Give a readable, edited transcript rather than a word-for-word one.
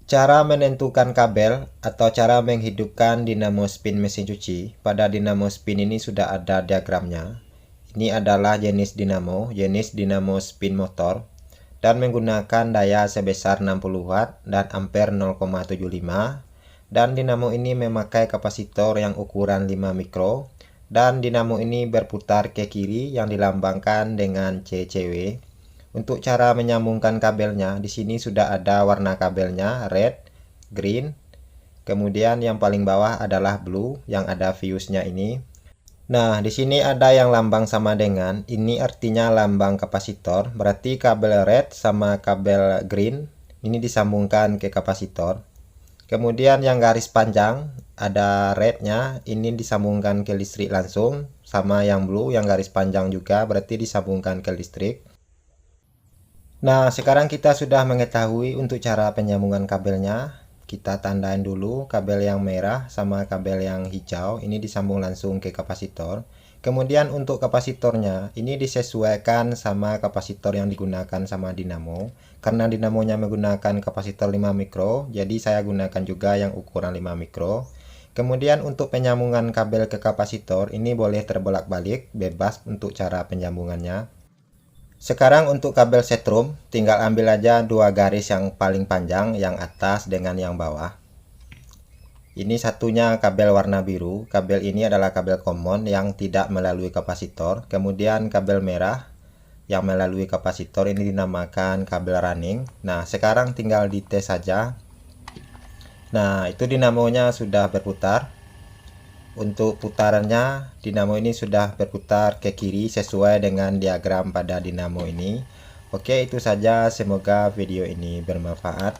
Cara menentukan kabel atau cara menghidupkan dinamo spin mesin cuci. Pada dinamo spin ini sudah ada diagramnya. Ini adalah jenis dinamo spin motor dan menggunakan daya sebesar 60 watt dan ampere 0,75, dan dinamo ini memakai kapasitor yang ukuran 5 mikro, dan dinamo ini berputar ke kiri yang dilambangkan dengan CCW. Untuk cara menyambungkan kabelnya, di sini sudah ada warna kabelnya, red, green. Kemudian yang paling bawah adalah blue yang ada fuse-nya ini. Nah, di sini ada yang lambang sama dengan, ini artinya lambang kapasitor. Berarti kabel red sama kabel green ini disambungkan ke kapasitor. Kemudian yang garis panjang ada rednya, ini disambungkan ke listrik langsung. Sama yang blue yang garis panjang juga berarti disambungkan ke listrik. Nah, sekarang kita sudah mengetahui untuk cara penyambungan kabelnya. Kita tandain dulu kabel yang merah sama kabel yang hijau, ini disambung langsung ke kapasitor. Kemudian untuk kapasitornya, ini disesuaikan sama kapasitor yang digunakan sama dinamo. Karena dinamonya menggunakan kapasitor 5 mikro, jadi saya gunakan juga yang ukuran 5 mikro. Kemudian untuk penyambungan kabel ke kapasitor, ini boleh terbolak-balik, bebas untuk cara penyambungannya. Sekarang untuk kabel setrum, tinggal ambil aja dua garis yang paling panjang, yang atas dengan yang bawah. Ini satunya kabel warna biru. Kabel ini adalah kabel common yang tidak melalui kapasitor. Kemudian kabel merah yang melalui kapasitor ini dinamakan kabel running. Nah, sekarang tinggal dites saja. Nah, itu dinamonya sudah berputar. Untuk putarannya, dinamo ini sudah berputar ke kiri sesuai dengan diagram pada dinamo ini. Oke, itu saja. Semoga video ini bermanfaat.